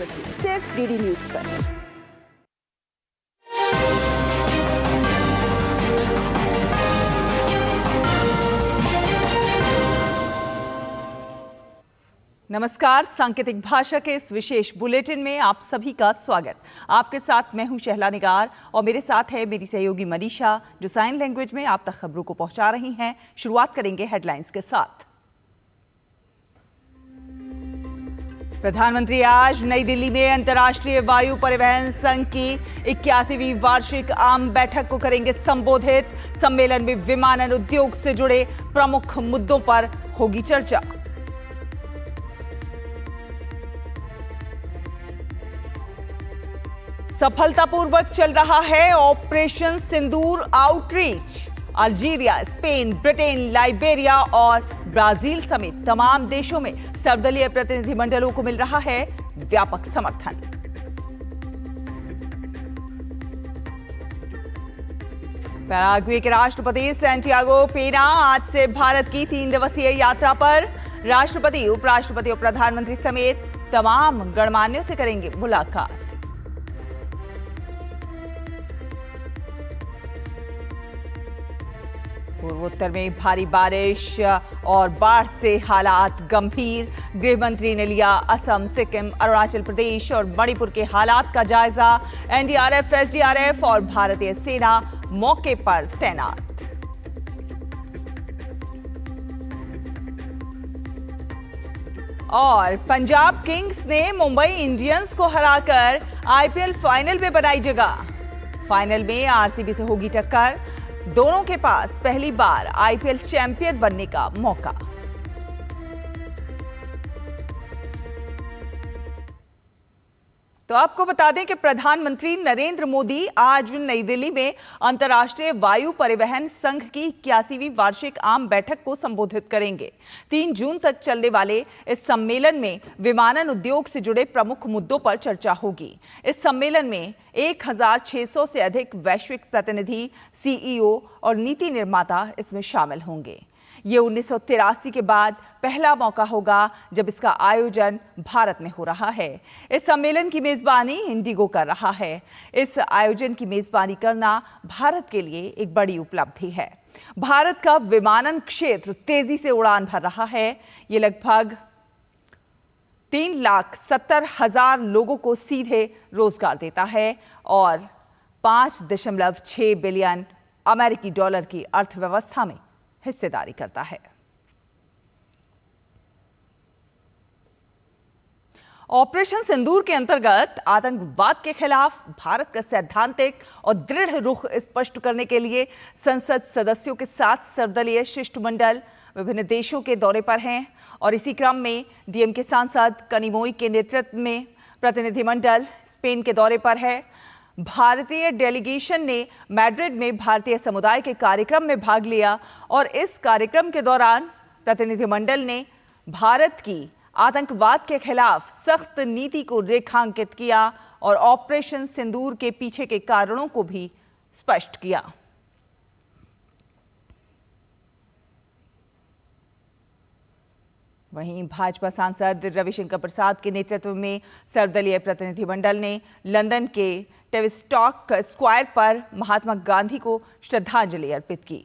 बजे सिर्फ DD news पर। नमस्कार, सांकेतिक भाषा के इस विशेष बुलेटिन में आप सभी का स्वागत। आपके साथ मैं हूं शहला निगार और मेरे साथ है मेरी सहयोगी मनीषा, जो साइन लैंग्वेज में आप तक खबरों को पहुंचा रही हैं। शुरुआत करेंगे हेडलाइंस के साथ। प्रधानमंत्री आज नई दिल्ली में अंतर्राष्ट्रीय वायु परिवहन संघ की 81वीं वार्षिक आम बैठक को करेंगे संबोधित। सम्मेलन में विमानन उद्योग से जुड़े प्रमुख मुद्दों पर होगी चर्चा। सफलतापूर्वक चल रहा है operation Sindoor outreach. Algeria, Spain, Britain, Liberia और ब्राजील समेत तमाम देशों में सर्वदलीय प्रतिनिधिमंडलों को मिल रहा है व्यापक समर्थन। पैराग्वे के राष्ट्रपति सैंटियागो पेना आज से भारत की 3 दिवसीय यात्रा पर। राष्ट्रपति, उपराष्ट्रपति और प्रधानमंत्री समेत तमाम गणमान्यों से करेंगे मुलाकात। पूर्वोत्तर में भारी बारिश और बाढ़ से हालात गंभीर। गृह मंत्री ने लिया असम, सिक्किम, अरुणाचल प्रदेश और मणिपुर के हालात का जायजा। एनडीआरएफ, एसडीआरएफ और भारतीय सेना मौके पर तैनात। और पंजाब किंग्स ने मुंबई इंडियंस को हराकर आईपीएल फाइनल में बनाई जगह। फाइनल में आरसीबी से होगी टक्कर। दोनों के पास पहली बार आईपीएल चैंपियन बनने का मौका। तो आपको बता दें कि प्रधानमंत्री नरेंद्र मोदी आज नई दिल्ली में अंतर्राष्ट्रीय वायु परिवहन संघ की 81वीं वार्षिक आम बैठक को संबोधित करेंगे। 3 जून तक चलने वाले इस सम्मेलन में विमानन उद्योग से जुड़े प्रमुख मुद्दों पर चर्चा होगी। इस सम्मेलन में 1600 से अधिक वैश्विक प्रतिनिधि, सीईओ और नीति निर्माता इसमें शामिल होंगे। ये 1983 के बाद पहला मौका होगा जब इसका आयोजन भारत में हो रहा है। इस सम्मेलन की मेजबानी इंडिगो कर रहा है। इस आयोजन की मेजबानी करना भारत के लिए एक बड़ी उपलब्धि है। भारत का विमानन क्षेत्र तेजी से उड़ान भर रहा है। ये लगभग 3,70,000 लोगों को सीधे रोजगार देता है और 5.6 बिलियन अमेरिकी डॉलर की अर्थव्यवस्था में हिस्सेदारी करता है। ऑपरेशन सिंदूर के अंतर्गत आतंकवाद के खिलाफ भारत का सैद्धांतिक और दृढ़ रुख स्पष्ट करने के लिए संसद सदस्यों के साथ सर्वदलीय शिष्टमंडल विभिन्न देशों के दौरे पर हैं और इसी क्रम में डीएमके सांसद कनिमोई के नेतृत्व में प्रतिनिधिमंडल स्पेन के दौरे पर है। भारतीय डेलीगेशन ने मैड्रिड में भारतीय समुदाय के कार्यक्रम में भाग लिया और इस कार्यक्रम के दौरान प्रतिनिधिमंडल ने भारत की आतंकवाद के खिलाफ सख्त नीति को रेखांकित किया और ऑपरेशन सिंदूर के पीछे के कारणों को भी स्पष्ट किया। वहीं भाजपा सांसद रविशंकर प्रसाद के नेतृत्व में सर्वदलीय प्रतिनिधिमंडल ने लंदन के टेविस्टॉक स्क्वायर पर महात्मा गांधी को श्रद्धांजलि अर्पित की।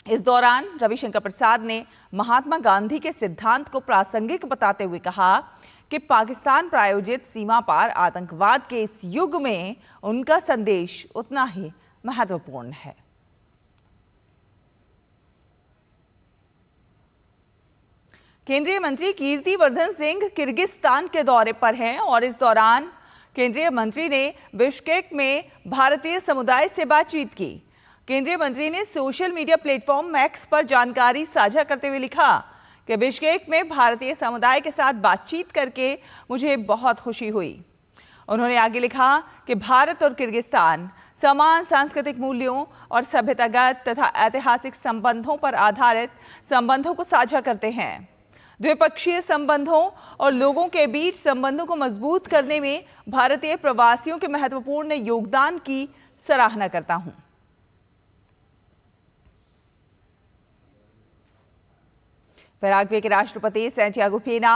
इस दौरान रविशंकर प्रसाद ने महात्मा गांधी के सिद्धांत को प्रासंगिक बताते हुए कहा कि पाकिस्तान प्रायोजित सीमा पार आतंकवाद के इस युग में उनका संदेश उतना ही महत्वपूर्ण है। केंद्रीय मंत्री कीर्तिवर्धन सिंह किर्गिस्तान के दौरे पर हैं और इस दौरान केंद्रीय मंत्री ने बिश्केक में भारतीय समुदाय से बातचीत की। केंद्रीय मंत्री ने सोशल मीडिया प्लेटफॉर्म एक्स पर जानकारी साझा करते हुए लिखा कि बिश्केक में भारतीय समुदाय के साथ बातचीत करके मुझे बहुत खुशी हुई। उन्होंने आगे लिखा कि भारत और किर्गिस्तान समान सांस्कृतिक मूल्यों और सभ्यतागत तथा ऐतिहासिक संबंधों पर आधारित संबंधों को साझा करते हैं। द्विपक्षीय संबंधों और लोगों के बीच संबंधों को मजबूत करने में भारतीय प्रवासियों के महत्वपूर्ण योगदान की सराहना करता हूं। पैराग्वे के राष्ट्रपति सैंटियागो पेना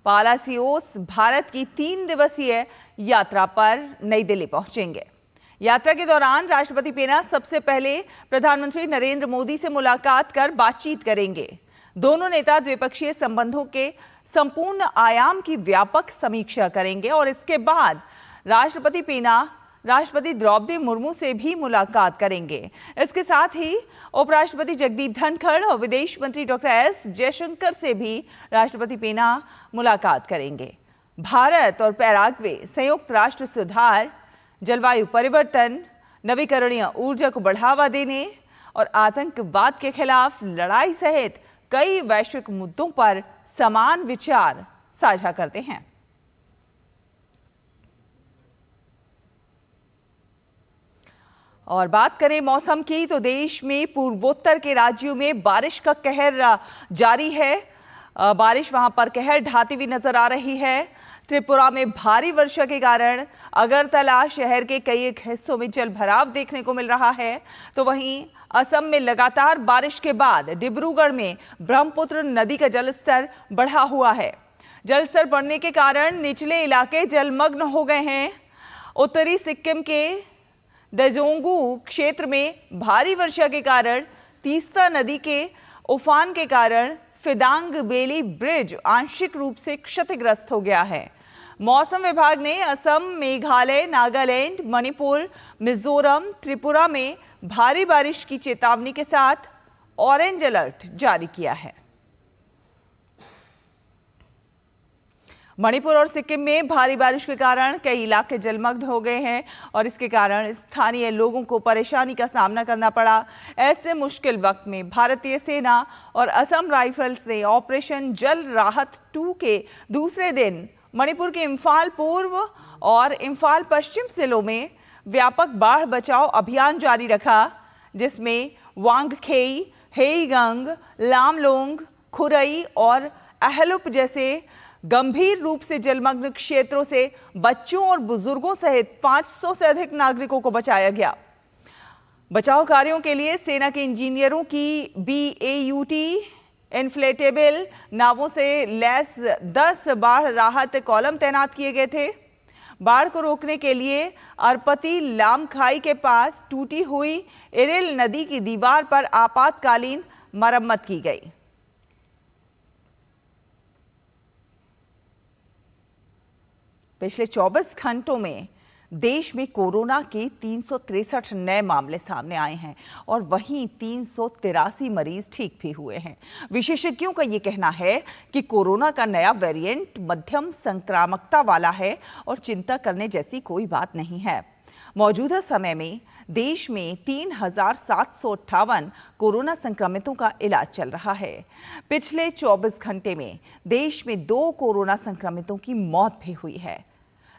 पालासियोस भारत की 3 दिवसीय यात्रा पर नई दिल्ली पहुंचेंगे। यात्रा के दौरान राष्ट्रपति पेना सबसे पहले प्रधानमंत्री नरेंद्र मोदी से मुलाकात कर बातचीत करेंगे। दोनों नेता द्विपक्षीय संबंधों के संपूर्ण आयाम की व्यापक समीक्षा करेंगे और इसके बाद राष्ट्रपति पेना राष्ट्रपति द्रौपदी मुर्मू से भी मुलाकात करेंगे। इसके साथ ही उपराष्ट्रपति जगदीप धनखड़ और विदेश मंत्री डॉक्टर एस जयशंकर से भी राष्ट्रपति पेना मुलाकात करेंगे। भारत और पैराग्वे संयुक्त राष्ट्र सुधार, जलवायु परिवर्तन, नवीकरणीय ऊर्जा को बढ़ावा देने और आतंकवाद के खिलाफ लड़ाई सहित कई वैश्विक मुद्दों पर समान विचार साझा करते हैं। और बात करें मौसम की, तो देश में पूर्वोत्तर के राज्यों में बारिश का कहर जारी है। बारिश वहां पर कहर ढाती हुई नजर आ रही है। त्रिपुरा में भारी वर्षा के कारण अगरतला शहर के कई एक हिस्सों में जलभराव देखने को मिल रहा है। तो वहीं असम में लगातार बारिश के बाद डिब्रूगढ़ में ब्रह्मपुत्र नदी का जलस्तर बढ़ा हुआ है। जलस्तर बढ़ने के कारण निचले इलाके जलमग्न हो गए हैं। उत्तरी सिक्किम के दजोंगू क्षेत्र में भारी वर्षा के कारण तीस्ता नदी के उफान के कारण फिदांग बेली ब्रिज आंशिक रूप से क्षतिग्रस्त हो गया है। मौसम विभाग ने असम, मेघालय, नागालैंड, मणिपुर, मिजोरम, त्रिपुरा में भारी बारिश की चेतावनी के साथ ऑरेंज अलर्ट जारी किया है। मणिपुर और सिक्किम में भारी बारिश के कारण कई इलाके जलमग्न हो गए हैं और इसके कारण स्थानीय लोगों को परेशानी का सामना करना पड़ा। ऐसे मुश्किल वक्त में भारतीय सेना और असम राइफल्स ने ऑपरेशन जल राहत 2 के दूसरे दिन मणिपुर के इम्फाल पूर्व और इम्फाल पश्चिम जिलों में व्यापक बाढ़ बचाव अभियान जारी रखा, जिसमें वांगखेई, हेईगंग, लामलोंग, खुरई और अहलुप जैसे गंभीर रूप से जलमग्न क्षेत्रों से बच्चों और बुजुर्गों सहित 500 से अधिक नागरिकों को बचाया गया। बचाव कार्यों के लिए सेना के इंजीनियरों की BAUT इन्फ्लेटेबल नावों से लैस 10 बाढ़ राहत कॉलम तैनात किए गए थे। बाढ़ को रोकने के लिए अरपति लामखाई के पास टूटी हुई इरिल नदी की दीवार पर आपातकालीन मरम्मत की गई। पिछले 24 घंटों में देश में कोरोना के 363 नए मामले सामने आए हैं और वहीं 383 मरीज ठीक भी हुए हैं। विशेषज्ञों का ये कहना है कि कोरोना का नया वेरिएंट मध्यम संक्रामकता वाला है और चिंता करने जैसी कोई बात नहीं है। मौजूदा समय में देश में 3,758 कोरोना संक्रमितों का इलाज चल रहा है। पिछले 24 घंटे में देश में 2 कोरोना संक्रमितों की मौत भी हुई है।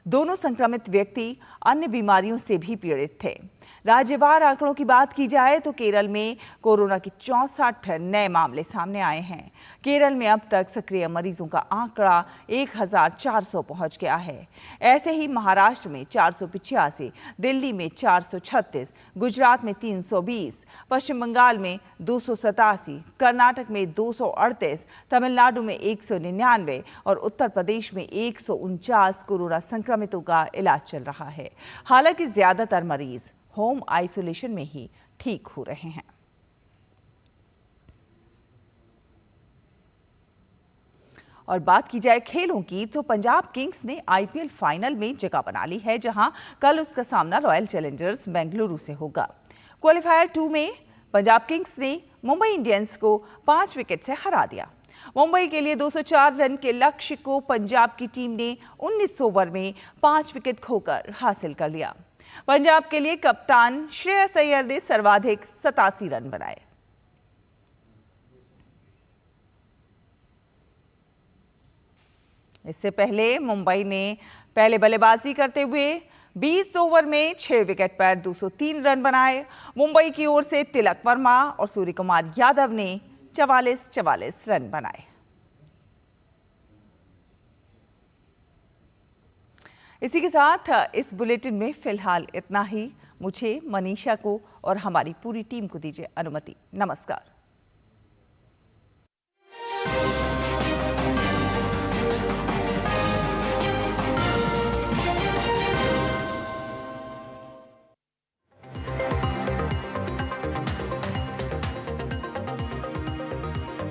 दोनों संक्रमित व्यक्ति अन्य बीमारियों से भी पीड़ित थे। राज्यवार आंकड़ों की बात की जाए तो केरल में कोरोना के 64 नए मामले सामने आए हैं। केरल में अब तक सक्रिय मरीजों का आंकड़ा 1,400 पहुंच गया है। ऐसे ही महाराष्ट्र में 485, दिल्ली में 436, गुजरात में 320, पश्चिम बंगाल में 287, कर्नाटक में 238, तमिलनाडु में 199 और उत्तर प्रदेश में 149 कोरोना संक्रमितों का इलाज चल रहा है। हालांकि ज्यादातर मरीज होम आइसोलेशन में ही ठीक हो रहे हैं। और बात की जाए खेलों की तो पंजाब किंग्स ने IPL फाइनल में जगह बना ली है, जहां कल उसका सामना रॉयल चैलेंजर्स बेंगलुरु से होगा। क्वालिफायर 2 में पंजाब किंग्स ने मुंबई इंडियंस को 5 विकेट से हरा दिया। मुंबई के लिए 204 रन के लक्ष्य को पंजाब की टीम ने 19 ओवर में 5 विकेट खोकर हासिल कर लिया। पंजाब के लिए कप्तान श्रेयस अय्यर ने सर्वाधिक 87 रन बनाए। इससे पहले मुंबई ने पहले बल्लेबाजी करते हुए 20 ओवर में 6 विकेट पर 203 रन बनाए। मुंबई की ओर से तिलक वर्मा और सूर्य कुमार यादव ने 44 रन बनाए। इसी के साथ इस बुलेटिन में फिलहाल इतना ही। मुझे, मनीषा को और हमारी पूरी टीम को दीजिए अनुमति। नमस्कार।